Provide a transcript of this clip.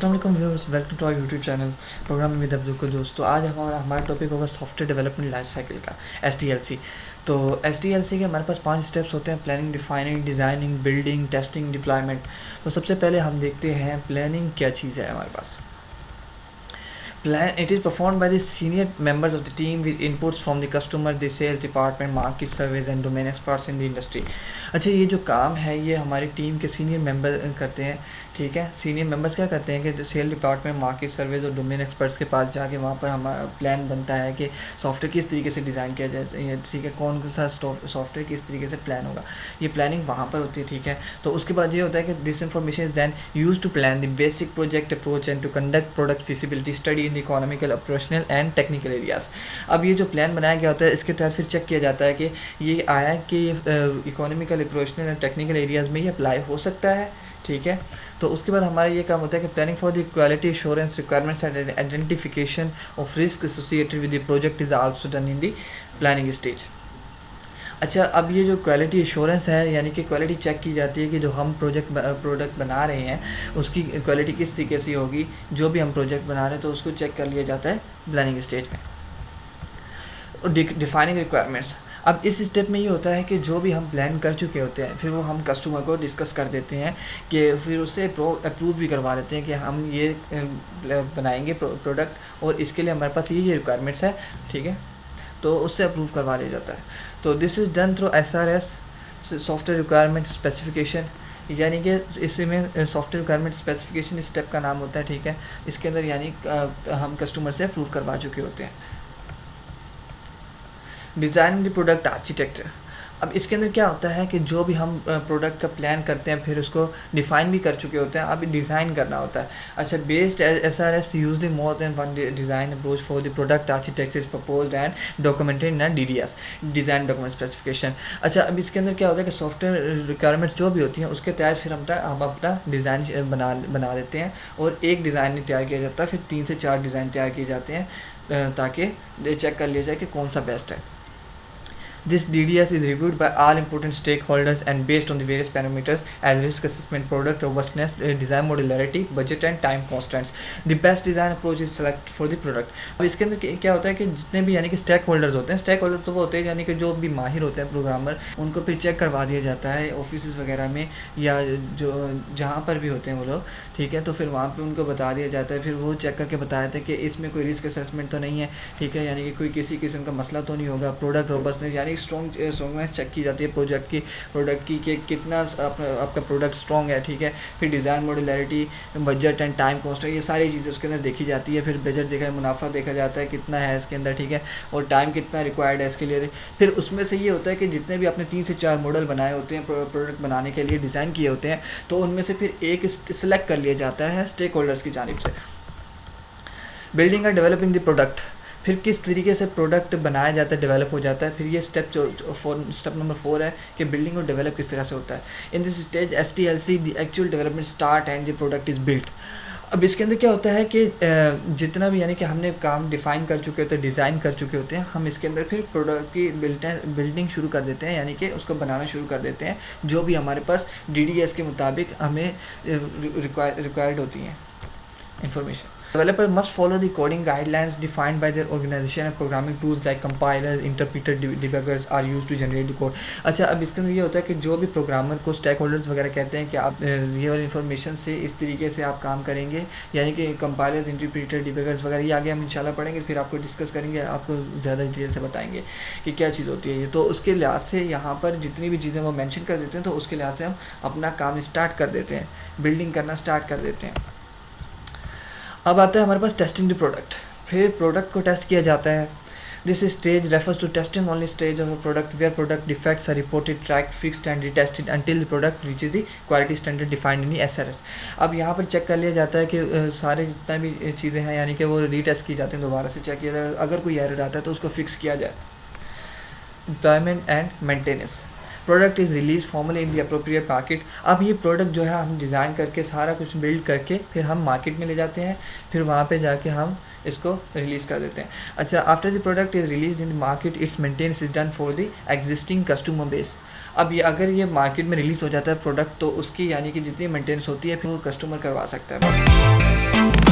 अस्सलाम वालेकुम viewers, welcome to our YouTube channel programming with Abdul Kuddus. तो आज हमारा टॉपिक होगा सॉफ्टवेयर डेवलपमेंट लाइफ साइकिल का, SDLC। तो SDLC के हमारे पास 5 स्टेप्स होते हैं: planning, defining, designing, building, testing, deployment. तो सबसे पहले हम देखते हैं प्लानिंग क्या चीज़ है हमारे पास। It is performed by the senior members of the team with inputs from the customer, the sales department, market surveys and domain experts in the industry। अच्छा, ये जो काम है ये हमारी टीम के सीनियर मेंबर करते हैं। ठीक है, सीनियर मेंबर्स क्या करते हैं कि सेल डिपार्टमेंट, मार्केट सर्वेज और डोमेन एक्सपर्ट्स के पास जाके वहाँ पर हमारा प्लान बनता है कि सॉफ्टवेयर किस तरीके से डिज़ाइन किया जाए। ठीक है, कौन सा सॉफ्टवेयर किस तरीके से प्लान होगा, ये प्लानिंग वहाँ पर होती है। ठीक है, तो उसके बाद ये होता है कि this information is then use to plan the basic project approach and to conduct product feasibility study in the economical, operational and technical areas. अब ये जो प्लान बनाया गया होता है इसके तहत फिर चेक किया जाता है कि ये आया कि economical, operational and technical areas में ये अप्लाई हो सकता है। ठीक है, तो उसके बाद हमारा ये काम होता है कि planning for the quality assurance requirements and identification of risk associated with the project is also done in the planning stage. अच्छा, अब ये जो क्वालिटी एश्योरेंस है यानी कि क्वालिटी चेक की जाती है कि जो हम प्रोडक्ट बना रहे हैं उसकी क्वालिटी किस तरीके से होगी। जो भी हम प्रोजेक्ट बना रहे हैं तो उसको चेक कर लिया जाता है प्लानिंग स्टेज में। और डिफाइनिंग रिक्वायरमेंट्स, अब इस स्टेप में ये होता है कि जो भी हम प्लान कर चुके होते हैं फिर वो हम कस्टमर को डिस्कस कर देते हैं कि फिर उससे अप्रूव भी करवा लेते हैं कि हम ये बनाएंगे प्रोडक्ट और इसके लिए हमारे पास ये रिक्वायरमेंट्स है। ठीक है, तो उससे अप्रूव करवा लिया जाता है। तो this is done through SRS, software requirement specification, यानी कि इसमें सॉफ्टवेयर रिक्वायरमेंट स्पेसिफिकेशन स्टेप का नाम होता है। ठीक है, इसके अंदर यानी हम कस्टमर से अप्रूव करवा चुके होते हैं। डिज़ाइनिंग द प्रोडक्ट आर्किटेक्चर, अब इसके अंदर क्या होता है कि जो भी हम प्रोडक्ट का प्लान करते हैं फिर उसको डिफ़ाइन भी कर चुके होते हैं, अब डिज़ाइन करना होता है। अच्छा, based SRS use the more than one design approach for the product architecture is proposed and documented in DDS, design document specification. अच्छा, अब इसके अंदर क्या होता है कि सॉफ्टवेयर रिक्वायरमेंट्स जो भी होती हैं उसके तहत फिर हम अपना डिज़ाइन बना देते हैं और एक डिज़ाइन नहीं तैयार किया जाता, फिर 3 से 4 डिज़ाइन तैयार किए जाते हैं ताकि चेक कर लिया जाए कि कौन सा बेस्ट है। This DDS is reviewed by all important stakeholders and based on the various parameters as risk assessment, product robustness, design modularity, budget and time constraints. The best design approach is select for the product। अब इसके अंदर क्या होता है कि जितने भी यानी कि स्टेक होल्डर्स होते हैं, स्टेक होल्डर्स तो वो होते हैं यानी कि जो भी माहिर होते हैं प्रोग्रामर, उनको फिर चेक करवा दिया जाता है ऑफिस वगैरह में या जो जहाँ पर भी होते हैं वो लोग। ठीक है, तो फिर वहाँ पर उनको बता दिया जाता है, फिर वो चेक करके बताया था कि इसमें कोई रिस्क असेसमेंट तो नहीं है। ठीक है, यानी कि कोई किसी किस्म का मसला तो नहीं होगा। प्रोडक्ट रोबस्टनेस यानी स्ट्रॉन्गनेस चेक की जाती है प्रोडक्ट की कि कितना आपका प्रोडक्ट स्ट्रॉन्ग है। ठीक है, फिर design modularity, budget and time constant, ये सारी चीज़ें उसके अंदर देखी जाती है। फिर बजट देखा, मुनाफा देखा जाता है कितना है इसके अंदर। ठीक है, और टाइम कितना रिक्वायर्ड है इसके लिए। फिर उसमें से ये होता है कि जितने भी आपने 3 से 4 मॉडल बनाए होते हैं प्रोडक्ट बनाने के लिए डिज़ाइन किए होते हैं, तो उनमें से फिर एक सिलेक्ट कर लिया जाता है स्टेक होल्डर्स की जानिब से। Building and developing the product, फिर किस तरीके से प्रोडक्ट बनाया जाता है, डेवलप हो जाता है। फिर ये स्टेप नंबर 4 है कि बिल्डिंग और डेवलप किस तरह से होता है। In this stage SDLC the actual development start and the product is built. अब इसके अंदर क्या होता है कि जितना भी यानी कि हमने काम डिफ़ाइन कर चुके होते हैं, डिज़ाइन कर चुके होते हैं, हम इसके अंदर फिर प्रोडक्ट की बिल्डिंग शुरू कर देते हैं, यानी कि उसको बनाना शुरू कर देते हैं जो भी हमारे पास DDS के मुताबिक हमें रिक्वायर्ड होती हैं information. Developer must follow the coding guidelines defined by their organization and programming tools like compilers, interpreter, debuggers are used to generate the code। अच्छा, अब इसके अंदर ये होता है कि जो भी प्रोग्रामर को स्टेक होल्डर्स वगैरह कहते हैं कि आप ये वाली इन्फॉर्मेशन से इस तरीके से आप काम करेंगे, यानी कि कंपाइलर्स, इंटरप्रीटर, डिबगर्स वगैरह ये आगे हम इंशाल्लाह पढ़ेंगे, फिर आपको डिस्कस करेंगे, आपको ज़्यादा डिटेल से बताएंगे कि क्या चीज़ होती है ये। तो उसके लिहाज से यहाँ पर जितनी भी चीज़ें वो मेंशन कर देते हैं तो उसके लिहाज से हम अपना काम स्टार्ट कर देते हैं, बिल्डिंग करना स्टार्ट कर देते हैं। अब आता है हमारे पास टेस्टिंग द प्रोडक्ट, फिर प्रोडक्ट को टेस्ट किया जाता है। This stage refers to testing only stage of a product where product defects are reported, tracked, fixed and retested until the product reaches the quality standard defined in SRS। अब यहाँ पर check कर लिया जाता है कि सारे जितना भी चीज़ें हैं यानी कि वो रीटेस्ट की जाती हैं, दोबारा से चेक किया जाता है, अगर कोई एरर आता है तो उसको फिक्स किया जाए। Deployment and maintenance, product is release formally in the appropriate market. अब ये प्रोडक्ट जो है हम डिज़ाइन करके सारा कुछ बिल्ड करके फिर हम मार्केट में ले जाते हैं, फिर वहाँ पे जाके हम इसको रिलीज़ कर देते हैं। अच्छा, after the product is release in market it's maintenance is done for the existing customer base. अब ये अगर ये मार्केट में रिलीज़ हो जाता है प्रोडक्ट, तो उसकी यानी कि जितनी मेंटेनेंस होती है फिर वो कस्टमर करवा सकता है।